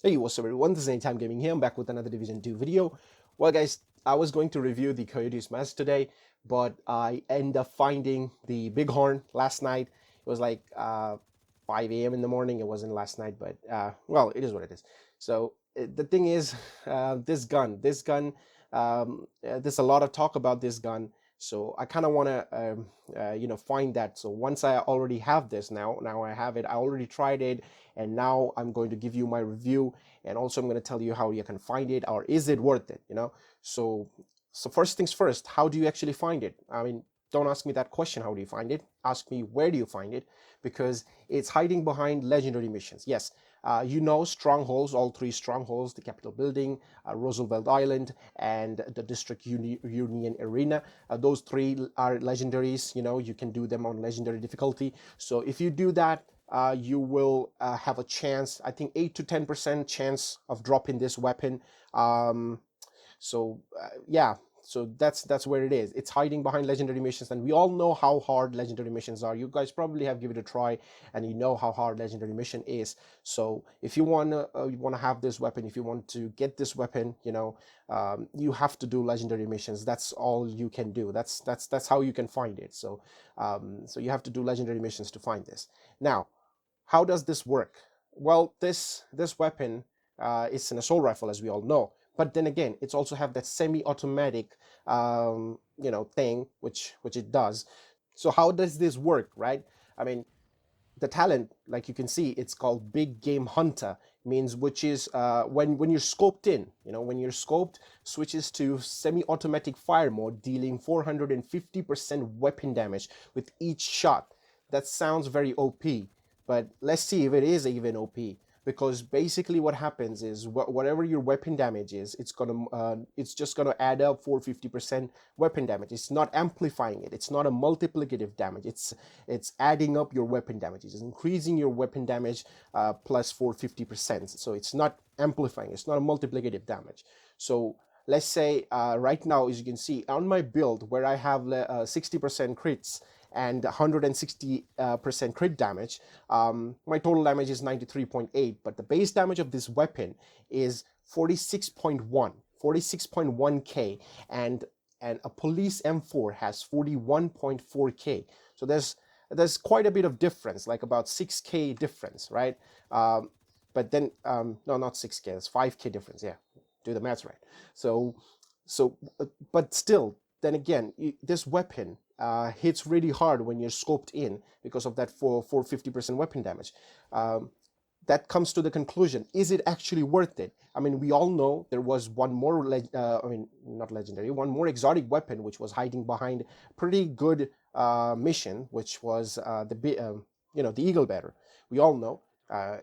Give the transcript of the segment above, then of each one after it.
Hey, what's up everyone, this is Anytime Gaming here. I'm back with another Division 2 video. Well guys, I was going to review the Coyotes match today, but I ended up finding the Bighorn last night. It was like 5 a.m. in the morning. It wasn't last night, but well, it is what it is. So the thing is, there's a lot of talk about this gun. So I kind of want to, find that. So once I already have this now I have it. I already tried it, and now I'm going to give you my review, and also I'm going to tell you how you can find it, or is it worth it, so first things first, how do you actually find it? I mean, don't ask me that question, how do you find it? Ask me, where do you find it? Because it's hiding behind legendary missions. Yes, strongholds, all three strongholds, the Capitol Building, Roosevelt Island, and the District Union Arena. Those three are legendaries. You can do them on legendary difficulty. So if you do that, you will have a chance, I think 8 to 10% chance of dropping this weapon. Um, yeah, so that's where it is. It's hiding behind legendary missions, and we all know how hard legendary missions are. You guys probably have given it a try, and you know how hard legendary mission is. So if you wanna have this weapon, if you want to get this weapon, you have to do legendary missions. That's all you can do. That's how you can find it. So you have to do legendary missions to find this. Now, how does this work? Well, this weapon is an assault rifle, as we all know. But then again, it's also have that semi-automatic, thing, which it does. So how does this work, right? I mean, the talent, like you can see, it's called Big Game Hunter, means which is when you're scoped in, when you're scoped, switches to semi-automatic fire mode, dealing 450% weapon damage with each shot. That sounds very OP, but let's see if it is even OP. Because basically what happens is whatever your weapon damage is, it's just gonna add up 450% weapon damage. It's not amplifying it. It's not a multiplicative damage. It's adding up your weapon damage. It's increasing your weapon damage plus 450%. So it's not amplifying. It's not a multiplicative damage. So let's say right now, as you can see on my build, where I have 60% crits and 160% crit damage, my total damage is 93.8, but the base damage of this weapon is 46.1k, and a police M4 has 41.4k. So there's quite a bit of difference, like about 6k difference, right? But then no, not 6k, it's 5k difference. Yeah, do the math right. So so but still, then again, this weapon hits really hard when you're scoped in because of that 450% weapon damage. That comes to the conclusion: is it actually worth it? I mean, we all know there was one more, not legendary, one more exotic weapon which was hiding behind pretty good mission, which was the Eagle Bearer. We all know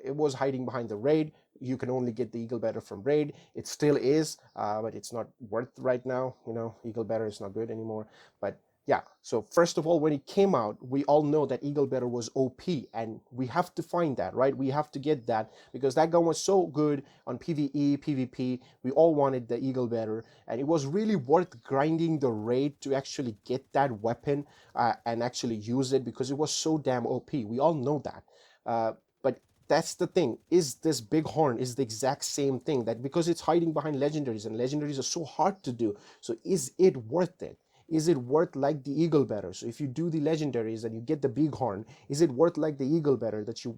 it was hiding behind the raid. You can only get the Eagle Bearer from raid. It still is, but it's not worth right now. Eagle Bearer is not good anymore. But yeah, so first of all, when it came out, we all know that Eagle Bearer was OP, and we have to find that, right? We have to get that because that gun was so good on PvE, PvP. We all wanted the Eagle Bearer, and it was really worth grinding the raid to actually get that weapon and actually use it because it was so damn OP. We all know that. But that's the thing, is this Bighorn is the exact same thing, that because it's hiding behind legendaries, and legendaries are so hard to do. So is it worth it? Is it worth like the Eagle Bearer? So if you do the legendaries and you get the Bighorn, is it worth like the Eagle Bearer that you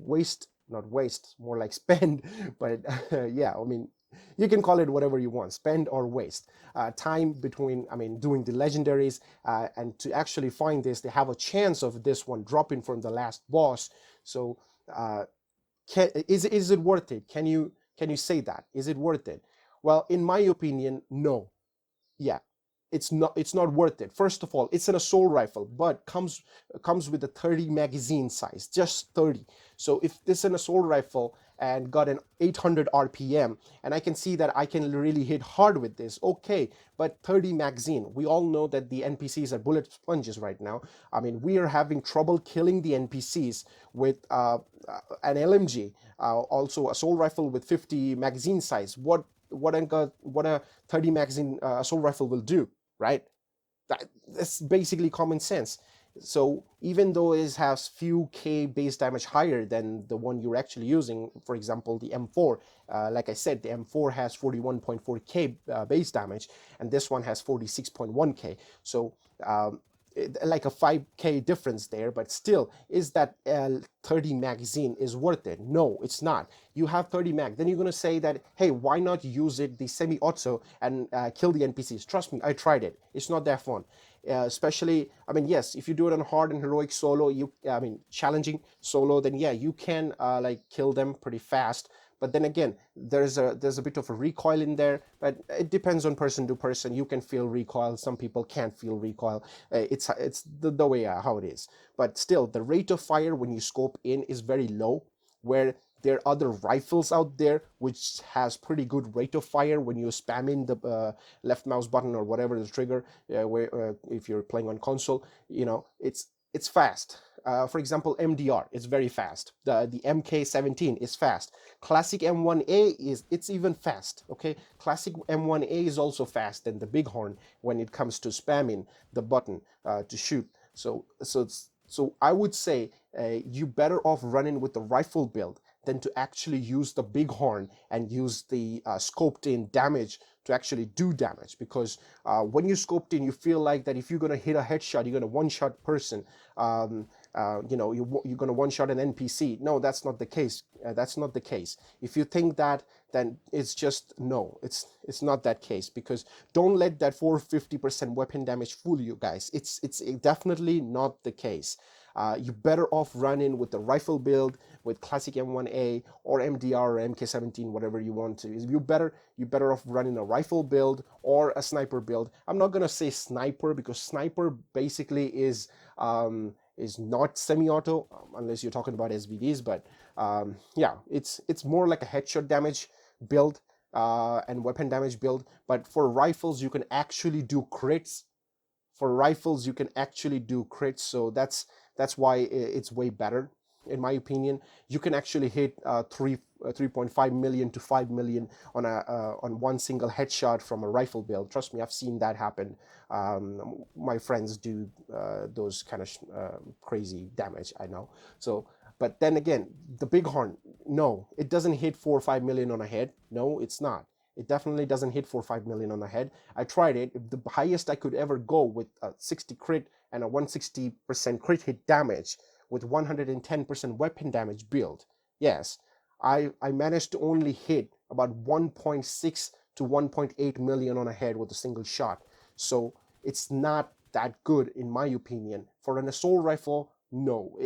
not waste, more like spend, but yeah, I mean, you can call it whatever you want, spend or waste time between, doing the legendaries and to actually find this, they have a chance of this one dropping from the last boss. So uh, is it worth it? Can you say that? Is it worth it? Well, in my opinion, no. Yeah, it's not worth it. First of all, it's an assault rifle, but comes with a 30 magazine size, just 30. So if this is an assault rifle and got an 800 rpm, and I can see that I can really hit hard with this, okay, but 30 magazine, we all know that the NPCs are bullet sponges right now. I mean, we are having trouble killing the NPCs with an LMG, also assault rifle with 50 magazine size. What a 30 magazine assault rifle will do, right? That's basically common sense. So even though it has few K base damage higher than the one you're actually using, for example, the M4, like I said, the M4 has 41.4K base damage, and this one has 46.1K. So like a 5K difference there, but still, is that 30 magazine is worth it? No, it's not. You have 30 mag, then you're going to say that, hey, why not use it the semi-auto and kill the NPCs? Trust me, I tried it. It's not that fun. Especially, I mean, yes, if you do it on hard and heroic solo, I mean, challenging solo, then yeah, you can like kill them pretty fast. But then again, there's a bit of a recoil in there, but it depends on person to person. You can feel recoil, some people can't feel recoil. It's the way how it is. But still, the rate of fire when you scope in is very low, where there are other rifles out there which has pretty good rate of fire when you spam in the left mouse button or whatever the trigger, where if you're playing on console, you know, it's fast. For example, MDR is very fast. The MK17 is fast. Classic M1A it's even fast. Okay, classic M1A is also fast than the Bighorn when it comes to spamming the button to shoot. So I would say you better off running with the rifle build than to actually use the Bighorn and use the scoped in damage to actually do damage, because when you scoped in, you feel like that if you're going to hit a headshot, you're going to one-shot person, you know, you're going to one-shot an NPC. No, that's not the case. That's not the case. If you think that, then it's just, no, it's not that case, because don't let that 450% weapon damage fool you guys. It's definitely not the case. You better off running with the rifle build with classic M1A or MDR or MK17, whatever you want to. You better off running a rifle build or a sniper build. I'm not gonna say sniper, because sniper basically is not semi-auto, unless you're talking about SVDs. But yeah, it's more like a headshot damage build and weapon damage build. But for rifles, you can actually do crits. For rifles, you can actually do crits, so that's why it's way better, in my opinion. You can actually hit 3.5 million to 5 million on one single headshot from a rifle build. Trust me, I've seen that happen. My friends do those kind of crazy damage, I know. So, but then again, the Bighorn, no, it doesn't hit 4 or 5 million on a head. No, it's not. It definitely doesn't hit 4 or 5 million on the head. I tried it. The highest I could ever go with a 60 crit and a 160% crit hit damage with 110% weapon damage build. Yes, I managed to only hit about 1.6 to 1.8 million on a head with a single shot. So it's not that good, in my opinion. For an assault rifle, no,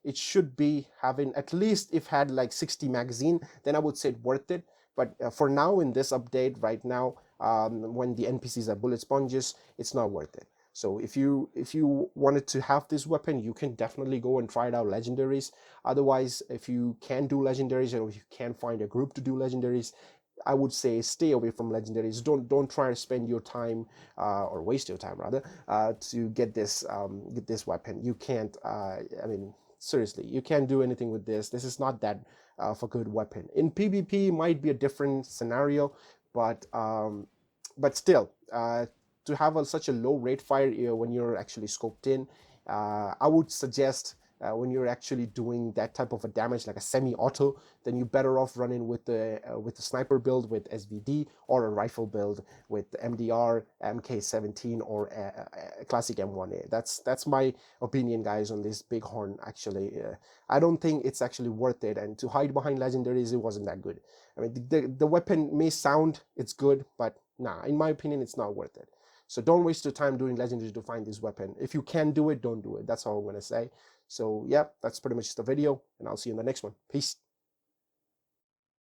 it should be having, at least if had like 60 magazine, then I would say it worth it. But for now, in this update right now, when the NPCs are bullet sponges, it's not worth it. So if you wanted to have this weapon, you can definitely go and try it out legendaries. Otherwise, if you can't do legendaries, or if you can't find a group to do legendaries, I would say stay away from legendaries. Don't try to spend your time or waste your time rather to get this weapon. You can't. I mean, seriously, you can't do anything with this. This is not that of a good weapon. In PvP, might be a different scenario, but still, to have such a low rate fire when you're actually scoped in, I would suggest when you're actually doing that type of a damage, like a semi-auto, then you're better off running with the sniper build with SVD, or a rifle build with MDR, MK17, or a classic M1A. That's my opinion, guys, on this Bighorn. Actually, I don't think it's actually worth it. And to hide behind legendaries, it wasn't that good. I mean, the weapon may sound it's good, but nah, in my opinion, it's not worth it. So don't waste your time doing legendary to find this weapon. If you can do it, don't do it. That's all I'm gonna say. So yeah, that's pretty much the video, and I'll see you in the next one. Peace.